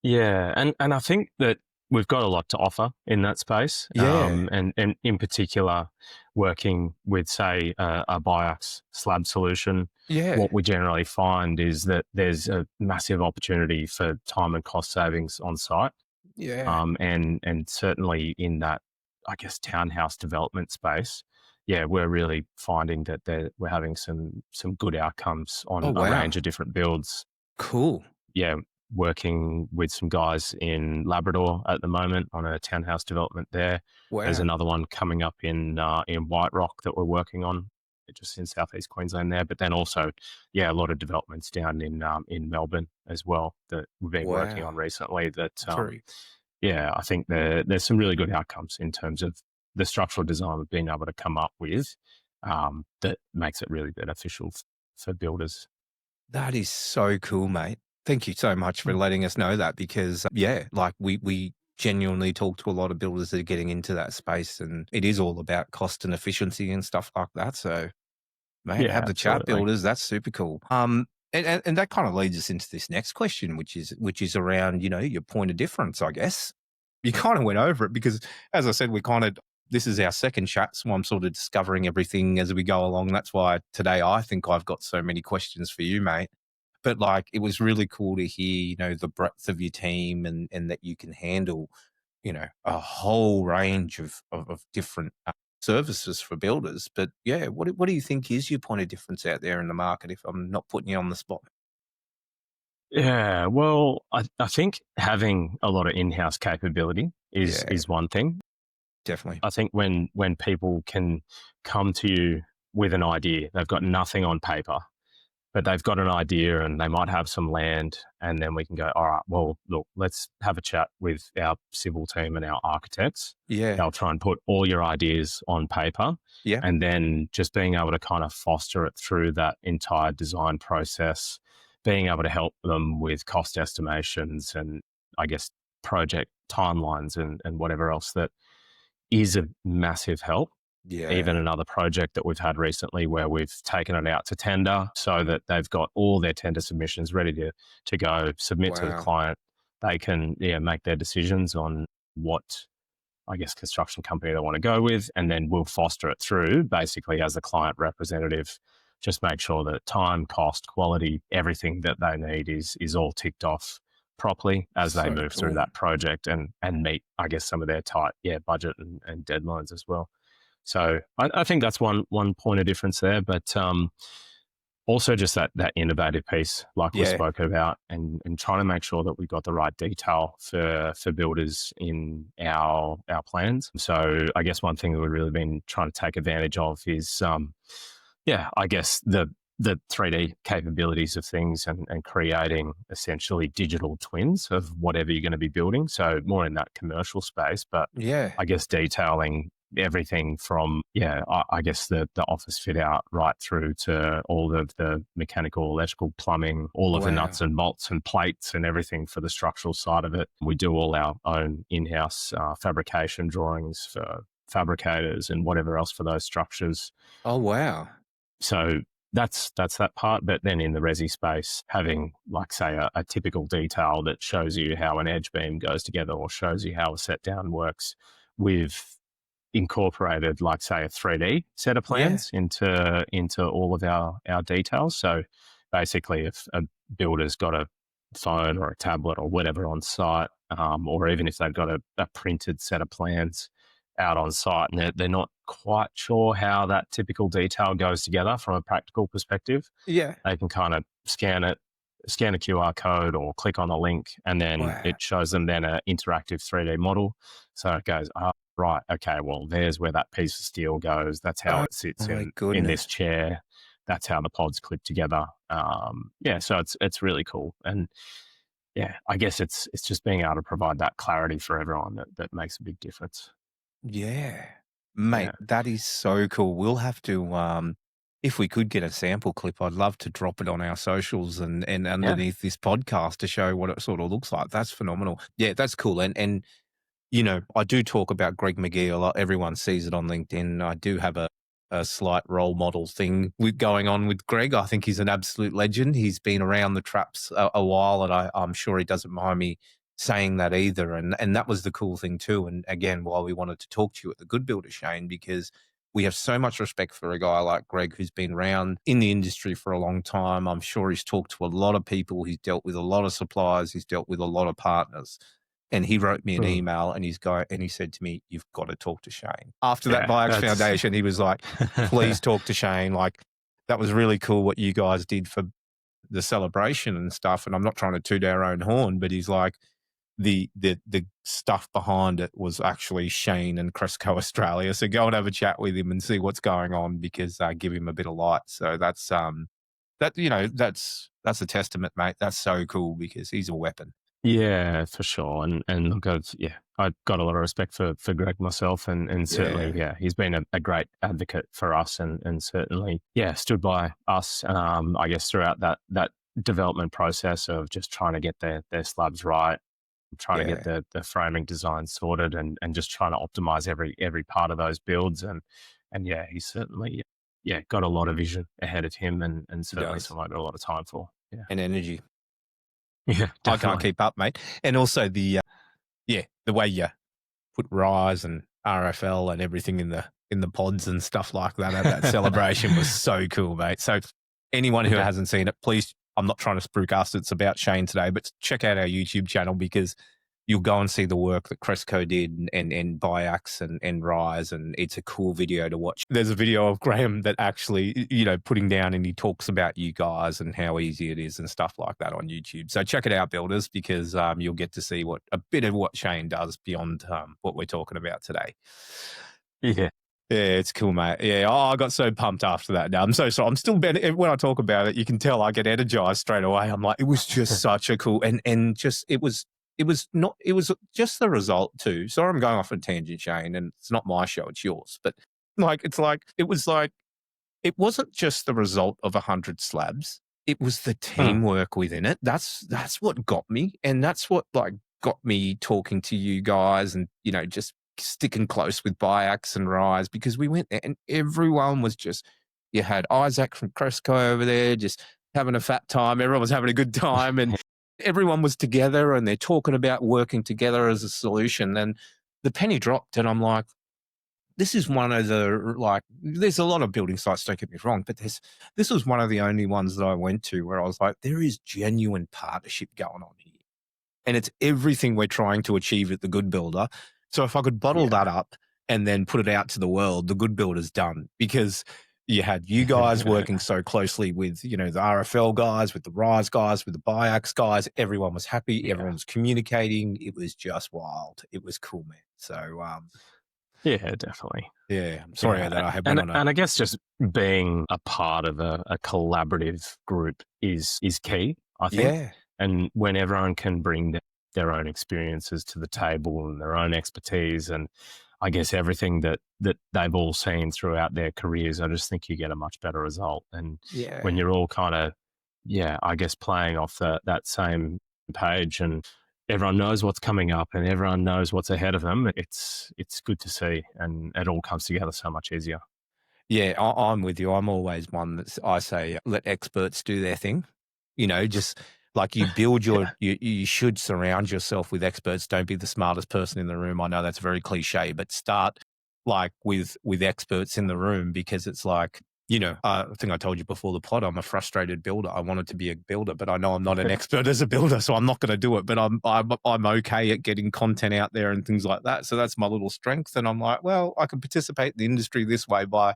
Yeah, and I think that we've got a lot to offer in that space, Yeah. and in particular, working with, say, a Biax slab solution. Yeah. What we generally find is that there's a massive opportunity for time and cost savings on site, Yeah. and certainly in that, I guess, townhouse development space. Yeah, we're really finding that we're having some good outcomes Oh, on a wow. range of different builds. Cool. Yeah, working with some guys in Labrador at the moment on a townhouse development there. There's Wow. another one coming up in White Rock that we're working on, just in southeast Queensland there. But then also, yeah, a lot of developments down in Melbourne as well that we've been working on Wow. recently. That Very. yeah, I think there's some really good outcomes in terms of the structural design we've been able to come up with that makes it really beneficial for builders. That is so cool, mate. Thank you so much for Mm. letting us know that because, yeah, like we genuinely talk to a lot of builders that are getting into that space and it is all about cost and efficiency and stuff like that. So, mate, Yeah, have the chat absolutely. builders. That's super cool. And that kind of leads us into this next question, which is around, your point of difference, I guess. You kind of went over it because, as I said, this is our second chat, so I'm sort of discovering everything as we go along. That's why today I think I've got so many questions for you, mate. But like, it was really cool to hear, the breadth of your team and that you can handle, a whole range of different services for builders. But yeah, what do you think is your point of difference out there in the market? If I'm not putting you on the spot. Yeah, well, I think having a lot of in-house capability Yeah, is one thing. definitely. I think when people can come to you with an idea, they've got nothing on paper, but they've got an idea and they might have some land, and then we can go, all right, well, look, let's have a chat with our civil team and our architects. Yeah, They'll try and put all your ideas on paper, yeah, and then just being able to kind of foster it through that entire design process, being able to help them with cost estimations and I guess project timelines and whatever else that is a massive help. Even yeah. another project that we've had recently where we've taken it out to tender so that they've got all their tender submissions ready to go submit to the Wow. client. They can make their decisions on what I guess construction company they want to go with, and then we'll foster it through basically as a client representative. Just make sure that time, cost, quality, everything that they need is all ticked off properly as they So move through cool. that project and meet, I guess, some of their tight budget and deadlines as well. So I think that's one point of difference there, but also just that innovative piece, like we Yeah, spoke about, and trying to make sure that we've got the right detail for builders in our plans. So I guess one thing that we've really been trying to take advantage of is, I guess the 3D capabilities of things and creating essentially digital twins of whatever you're going to be building. So more in that commercial space, but yeah. I guess detailing everything from I guess the office fit out right through to all of the mechanical, electrical, plumbing, all of the Wow. nuts and bolts and plates and everything for the structural side of it. We do all our own in-house fabrication drawings for fabricators and whatever else for those structures. Oh, wow. So that's that part. But then in the resi space, having like say a typical detail that shows you how an edge beam goes together or shows you how a set down works, with incorporated, like say, a 3D set of Yeah, plans into all of our details. So basically, if a builder's got a phone or a tablet or whatever on site, or even if they've got a printed set of plans out on site and they're not quite sure how that typical detail goes together from a practical perspective, yeah. they can kind of scan a QR code or click on a link, and then Wow. it shows them then an interactive 3D model. So it goes, right, okay, well, there's where that piece of steel goes. That's how Oh, it sits my in this goodness. chair. That's how the pods clip together. So it's really cool. And yeah, I guess it's just being able to provide that clarity for everyone that makes a big difference. Yeah. Yeah. Mate, that is so cool. We'll have to, if we could get a sample clip, I'd love to drop it on our socials and Yeah. underneath this podcast to show what it sort of looks like. That's phenomenal. Yeah, that's cool. And I do talk about Greg McGee a lot. Everyone sees it on LinkedIn. I do have a slight role model thing going on with Greg. I think he's an absolute legend. He's been around the traps a while, and I'm sure he doesn't mind me saying that either. And that was the cool thing too. And again, why we wanted to talk to you at the Good Builder, Shane, because we have so much respect for a guy like Greg who's been around in the industry for a long time. I'm sure he's talked to a lot of people. He's dealt with a lot of suppliers. He's dealt with a lot of partners. And he wrote me an Mm. email and he said to me, "You've got to talk to Shane." After that Yeah. Biax That's Foundation, he was like, "Please talk to Shane." Like, that was really cool what you guys did for the celebration and stuff. And I'm not trying to toot our own horn, but he's like, the stuff behind it was actually Shane and Cresco Australia. So go and have a chat with him and see what's going on, because give him a bit of light. So that's that's a testament, mate. That's so cool, because he's a weapon. Yeah, for sure. And look, I've got a lot of respect for Greg myself, and certainly, Yeah, yeah, he's been a great advocate for us, and certainly, yeah, stood by us. I guess throughout that development process of just trying to get their slabs right, trying to get yeah, the framing design sorted, and just trying to optimize every part of those builds, and yeah, he's certainly, yeah, got a lot of vision ahead of him, and he certainly does. someone I've got a lot of time for. Yeah, And energy. yeah, I can't definitely. keep up, mate. And also the way you put RYSE and RFL and everything in the pods and stuff like that at that celebration was so cool, mate. So anyone who Yeah. hasn't seen it, please, I'm not trying to spruik us, it's about Shane today, but check out our YouTube channel, because you'll go and see the work that Cresco did, and Biax and RYSE, and it's a cool video to watch. There's a video of Graham that actually, putting down, and he talks about you guys and how easy it is and stuff like that on YouTube. So check it out, builders, because you'll get to see a bit of what Shane does beyond what we're talking about today. Yeah. Yeah, it's cool, mate. Yeah, I got so pumped after that. Now I'm so sorry. I'm still when I talk about it, you can tell I get energized straight away. I'm like, it was just such a cool, and just it was just the result too. Sorry, I'm going off on a tangent, Shane, and it's not my show, it's yours. But it wasn't just the result of 100 slabs. It was the Mm. teamwork within it. That's what got me, and that's what got me talking to you guys, and just sticking close with Biax and RYSE, because we went there and everyone was just. You had Isaac from Cresco over there just having a fat time. Everyone was having a good time, and everyone was together, and they're talking about working together as a solution. And the penny dropped, and I'm like, this is one of the, there's a lot of building sites, don't get me wrong, but this was one of the only ones that I went to where I was like, there is genuine partnership going on here. And it's everything we're trying to achieve at the Good Builder. So if I could bottle Yeah. that up and then put it out to the world, the Good Builder's done, because you had you guys working so closely with, the RFL guys, with the RYSE guys, with the Biax guys. Everyone was happy. Yeah. Everyone was communicating. It was just wild. It was cool, man. So, Yeah, definitely. yeah, I'm sorry Yeah. that I went And on a. and I guess just being a part of a collaborative group is key, I think. Yeah, And when everyone can bring their own experiences to the table and their own expertise, and I guess everything that they've all seen throughout their careers, I just think you get a much better result. And when yeah, you're all kind of, yeah, I guess playing off that same page, and everyone knows what's coming up and everyone knows what's ahead of them, it's good to see, and it all comes together so much easier. yeah. I'm with you. I'm always one I say, let experts do their thing. Just like you build Yeah. you should surround yourself with experts. Don't be the smartest person in the room. I know that's very cliche, but start with experts in the room, because it's like, I think I told you before the pod, I'm a frustrated builder. I wanted to be a builder, but I know I'm not an expert as a builder, so I'm not going to do it. But I'm okay at getting content out there and things like that. So that's my little strength. And I'm like, well, I can participate in the industry this way by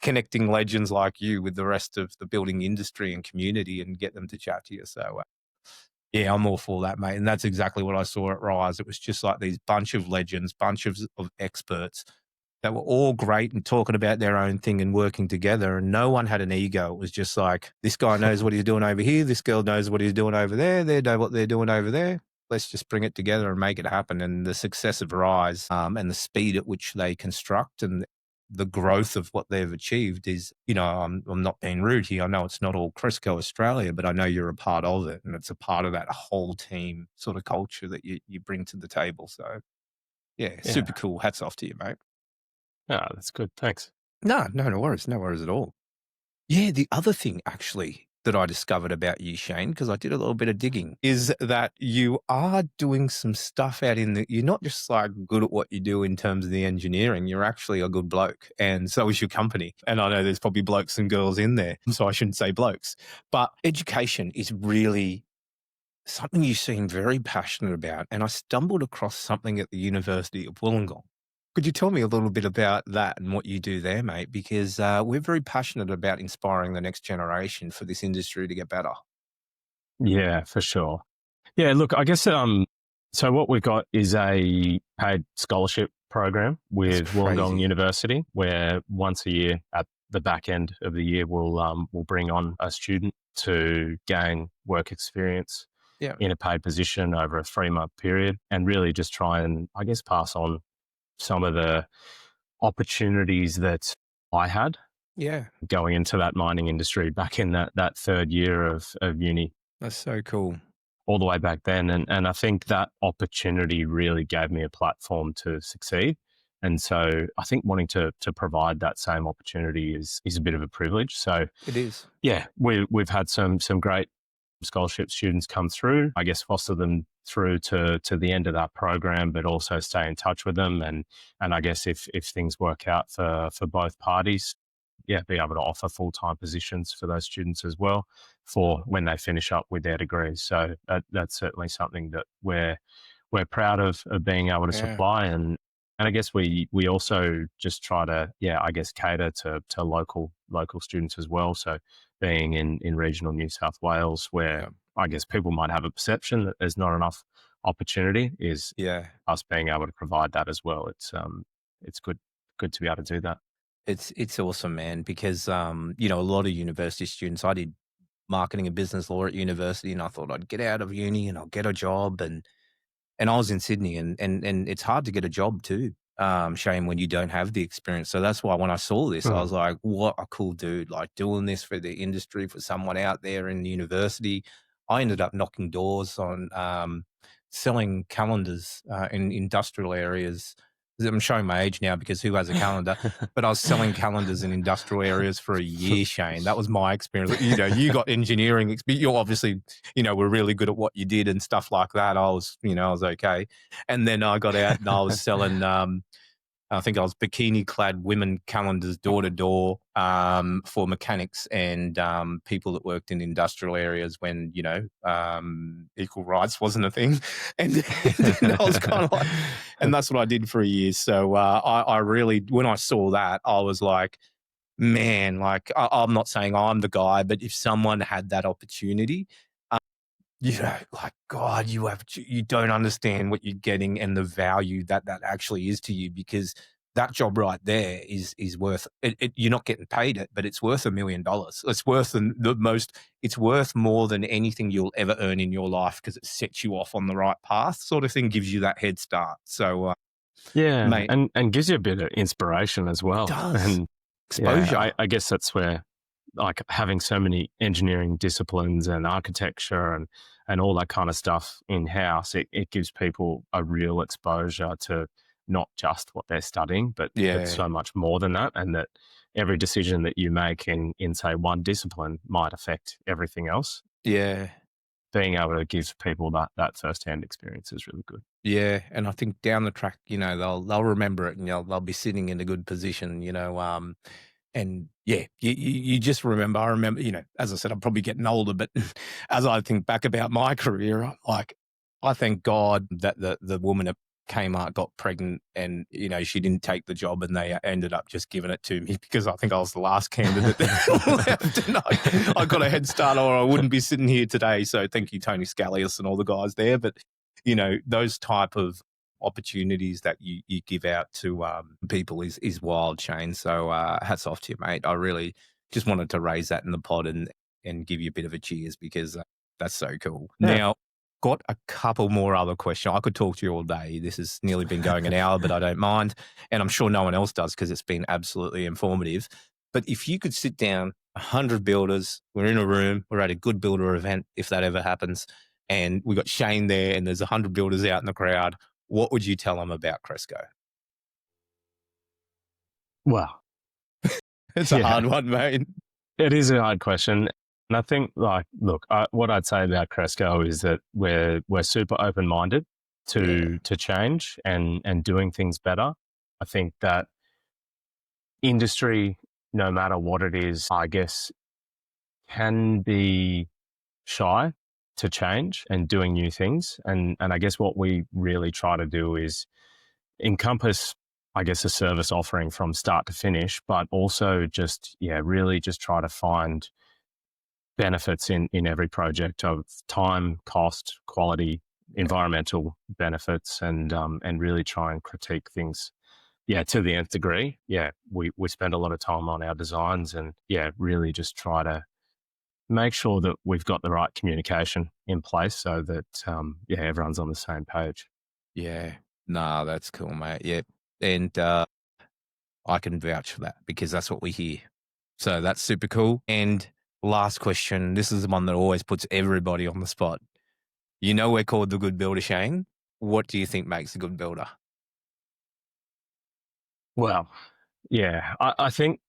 connecting legends like you with the rest of the building industry and community, and get them to chat to you. So, yeah, I'm all for that, mate. And that's exactly what I saw at RYSE. It was just like these bunch of legends, bunch of experts that were all great and talking about their own thing and working together. And no one had an ego. It was just like, this guy knows what he's doing over here. This girl knows what he's doing over there. They know what they're doing over there. Let's just bring it together and make it happen. And the success of RYSE, and the speed at which they construct, and the growth of what they've achieved is, I'm not being rude here. I know it's not all Cresco Australia, but I know you're a part of it, and it's a part of that whole team sort of culture that you bring to the table. So, yeah, super Yeah. cool. Hats off to you, mate. Ah, that's good. Thanks. No worries. No worries at all. Yeah, the other thing actually that I discovered about you, Shane, because I did a little bit of digging, is that you are doing some stuff out you're not just like good at what you do in terms of the engineering, you're actually a good bloke. And so is your company. And I know there's probably blokes and girls in there, so I shouldn't say blokes. But education is really something you seem very passionate about. And I stumbled across something at the University of Wollongong. Could you tell me a little bit about that and what you do there, mate? Because we're very passionate about inspiring the next generation for this industry to get better. Yeah, for sure. Yeah, look, I guess so what we've got is a paid scholarship program That's with Wollongong crazy. University, where once a year at the back end of the year we'll bring on a student to gain work experience Yeah. in a paid position over a 3-month period, and really just try and, I guess, pass on some of the opportunities that I had Yeah. going into that mining industry back in that third year of uni, That's so cool. all the way back then. And I think that opportunity really gave me a platform to succeed. And so I think wanting to provide that same opportunity is a bit of a privilege. So It is. yeah, we've had some great scholarship students come through, I guess foster them through to the end of that program, but also stay in touch with them. And I guess if things work out for both parties, yeah, be able to offer full-time positions for those students as well for when they finish up with their degrees. So that's certainly something that we're proud of being able to Yeah. supply. And I guess we also just try to, yeah, I guess cater to local students as well. So being in regional New South Wales, where Yeah. I guess people might have a perception that there's not enough opportunity, is Yeah. us being able to provide that as well. It's good to be able to do that. It's awesome, man, because you know, a lot of university students, I did marketing and business law at university, and I thought I'd get out of uni and I'll get a job, and I was in Sydney, and it's hard to get a job too, Shane, when you don't have the experience. So that's why when I saw this, I Mm. was like, what a cool dude, like doing this for the industry, for someone out there in the university. I ended up knocking doors on selling calendars in industrial areas. I'm showing my age now because who has a calendar? But I was selling calendars in industrial areas for a year, Shane. That was my experience. You know, you got engineering experience. You obviously, you know, were really good at what you did and stuff like that. I was, you know, I was okay. And then I got out and I was selling, I think I was bikini clad women calendars door to door for mechanics and people that worked in industrial areas when, you know, equal rights wasn't a thing. And I was kind of like, and that's what I did for a year. So I really, when I saw that, I was like, man, like I'm not saying I'm the guy, but if someone had that opportunity, you know, like, God, you don't understand what you're getting and the value that that actually is to you, because that job right there is worth it. You're not getting paid it, but it's worth $1 million. It's worth the most. It's worth more than anything you'll ever earn in your life because it sets you off on the right path, sort of thing. Gives you that head start. So, Yeah, mate, and gives you a bit of inspiration as it well. does And yeah, exposure. I guess that's where, like, having so many engineering disciplines and architecture and all that kind of stuff in house, it gives people a real exposure to not just what they're studying, but Yeah, so much more than that, and that every decision that you make in say one discipline might affect everything else. yeah. Being able to give people that first hand experience is really good. Yeah, and I think down the track, you know, they'll remember it, and they'll be sitting in a good position, you know. And yeah, you just remember. I remember, you know, as I said, I'm probably getting older, but as I think back about my career, I'm like, I thank God that the woman at Kmart got pregnant, and you know, she didn't take the job, and they ended up just giving it to me because I think I was the last candidate that left, and I got a head start, or I wouldn't be sitting here today. So thank you, Tony Scalius, and all the guys there. But you know, those type of opportunities that you give out to people is wild, Shane. So hats off to you, mate. I really just wanted to raise that in the pod and give you a bit of a cheers because that's so cool. Yeah. Now, got a couple more other questions. I could talk to you all day. This has nearly been going an hour, but I don't mind, and I'm sure no one else does because it's been absolutely informative. But if you could sit down 100 builders, we're in a room, we're at a good builder event, if that ever happens, and we got Shane there, and there's 100 builders out in the crowd, what would you tell them about Cresco? Well, It's a yeah. hard one, mate. It is a hard question. And I think, like, look, what I'd say about Cresco is that we're super open minded Yeah, to change and doing things better. I think that industry, no matter what it is, I guess, can be shy to change and doing new things. And I guess what we really try to do is encompass, I guess, a service offering from start to finish, but also just, yeah, really just try to find benefits in every project of time, cost, quality, environmental benefits, and really try and critique things, to the nth degree. We spend a lot of time on our designs, and really just try to make sure that we've got the right communication in place so that everyone's on the same page. Yeah. Nah, that's cool, mate. Yeah. And I can vouch for that because that's what we hear. So that's super cool. And last question. This is the one that always puts everybody on the spot. You know, we're called the Good Builder, Shane. What do you think makes a good builder? Well, I think,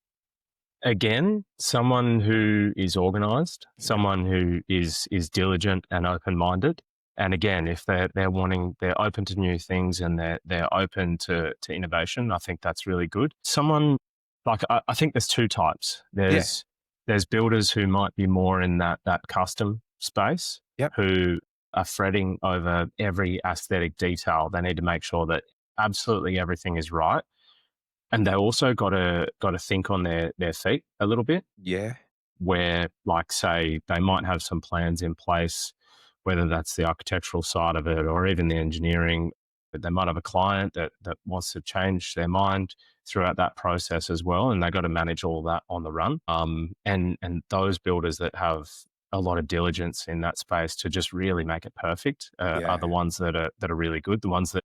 again, someone who is organized, someone who is diligent and open-minded. And again, if they're open to new things and they're open to innovation, I think that's really good. Someone like, I think there's two types. There's builders who might be more in that custom space, who are fretting over every aesthetic detail. They need to make sure that absolutely everything is right. And they also got to think on their feet a little bit. Yeah. Where, like, say, they might have some plans in place, whether that's the architectural side of it or even the engineering. But they might have a client that wants to change their mind throughout that process as well, and they got to manage all that on the run. And those builders that have a lot of diligence in that space to just really make it perfect are the ones that are really good. The ones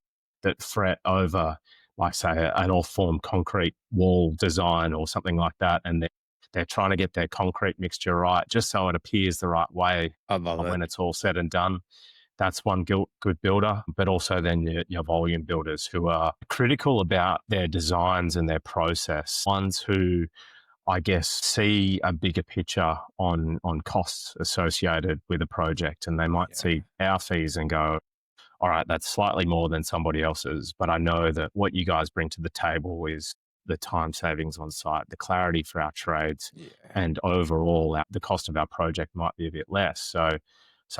that fret over, like, say, an all-form concrete wall design or something like that, and they're trying to get their concrete mixture right just so it appears the right way when it's all said and done. That's one good builder. But also then your volume builders who are critical about their designs and their process. Ones who, I guess, see a bigger picture on costs associated with a project, and they might see our fees and go, all right, that's slightly more than somebody else's, but I know that what you guys bring to the table is the time savings on site, the clarity for our trades, and overall the cost of our project might be a bit less. So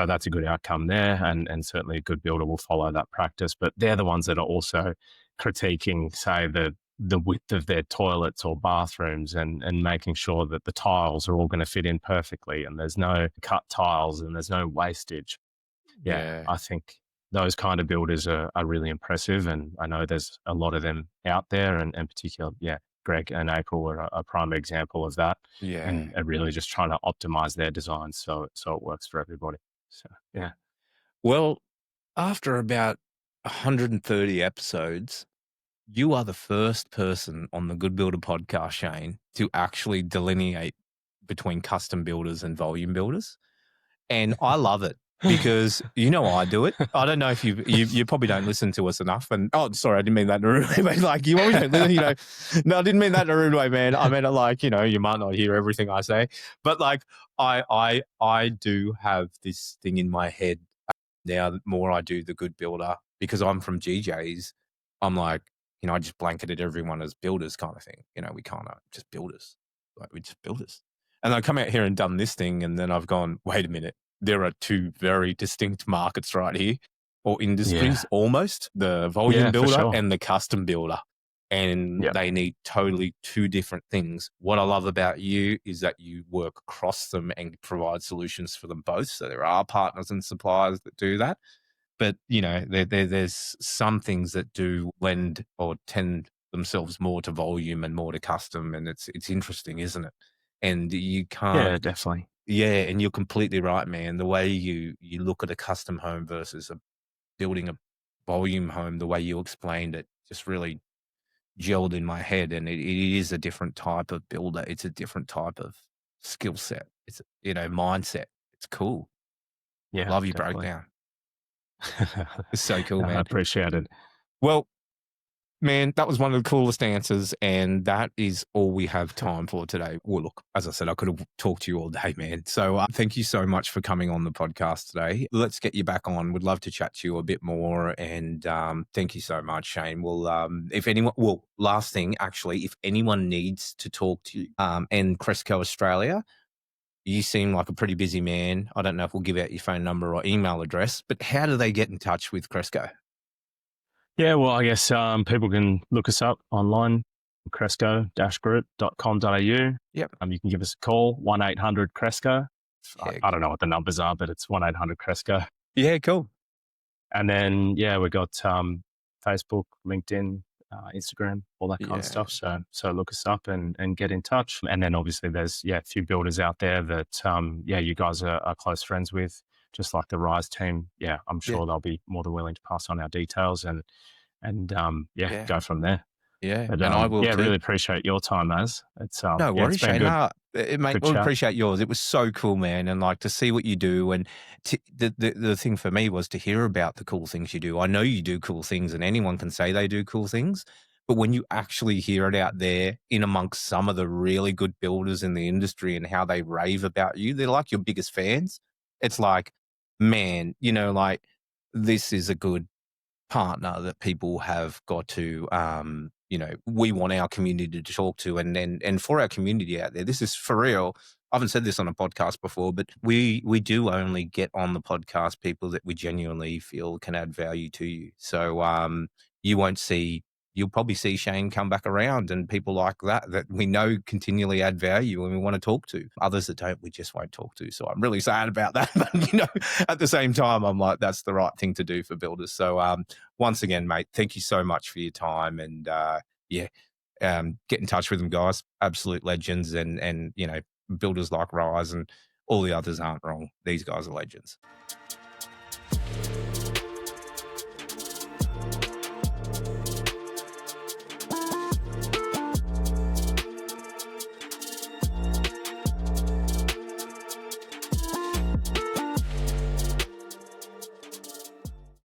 that's a good outcome there, and certainly a good builder will follow that practice. But they're the ones that are also critiquing, say, the width of their toilets or bathrooms, and making sure that the tiles are all going to fit in perfectly and there's no cut tiles and there's no wastage. I think those kind of builders are really impressive, and I know there's a lot of them out there, and particularly, Greg and April are a prime example of that, and are really just trying to optimize their designs so it works for everybody. So, Well, after about 130 episodes, you are the first person on the Good Builder podcast, Shane, to actually delineate between custom builders and volume builders. And I love it because I do it. I don't know if you probably don't listen to us enough. And sorry, I didn't mean that in a rude way. Like, you always don't listen, no, I didn't mean that in a rude way, man. I meant it like, you might not hear everything I say, but like I do have this thing in my head now. The more I do the Good Builder, because I'm from GJ's, I'm like, I just blanketed everyone as builders kind of thing. We can't just builders. Like, we just builders. And I come out here and done this thing, and then I've gone, wait a minute. There are two very distinct markets right here, or industries almost, the volume builder and the custom builder. And they need totally two different things. What I love about you is that you work across them and provide solutions for them both. So there are partners and suppliers that do that. But, there's some things that do lend or tend themselves more to volume and more to custom. And it's interesting, isn't it? And you can't. Yeah, definitely. Yeah, and you're completely right, man. The way you look at a custom home versus building a volume home, the way you explained it just really gelled in my head. And it is a different type of builder. It's a different type of skill set. It's, mindset. It's cool. Yeah, love your definitely. breakdown. It's so cool, man. I appreciate it. Well, man, that was one of the coolest answers, and that is all we have time for today. Well, look, as I said, I could have talked to you all day, man. So thank you so much for coming on the podcast today. Let's get you back on. We'd love to chat to you a bit more, and thank you so much, Shane. Last thing, actually, if anyone needs to talk to you and Cresco Australia, you seem like a pretty busy man. I don't know if we'll give out your phone number or email address, but how do they get in touch with Cresco? Yeah, well, I guess people can look us up online, cresco-group.com.au. Yep. You can give us a call, 1-800-CRESCO. Yeah, I don't know cool. what the numbers are, but it's 1-800 Cresco. Yeah, cool. And then, yeah, we got Facebook, LinkedIn, Instagram, all that kind of Yeah, stuff. So look us up and get in touch. And then obviously there's, a few builders out there that, you guys are close friends with, just like the RYSE team. Yeah, I'm yeah, sure they'll be more than willing to pass on our details and yeah, go from there. yeah. But And I will yeah, too. really appreciate your time, Az. No It's worries, been Shane. good, Nah, mate, we chat. appreciate yours. It was so cool, man. And like to see what you do. And the thing for me was to hear about the cool things you do. I know you do cool things, and anyone can say they do cool things. But when you actually hear it out there in amongst some of the really good builders in the industry and how they rave about you, they're like your biggest fans. It's like, man, like this is a good partner that people have got to we want our community to talk to, and for our community out there, this is for real. I haven't said this on a podcast before, but we do only get on the podcast people that we genuinely feel can add value to you. So you won't see you'll probably see Shane come back around and people like that we know continually add value and we want to talk to. Others that don't, we just won't talk to. So I'm really sad about that. But, at the same time, I'm like, that's the right thing to do for builders. So once again, mate, thank you so much for your time. And get in touch with them, guys. Absolute legends. And builders like RYSE and all the others aren't wrong. These guys are legends.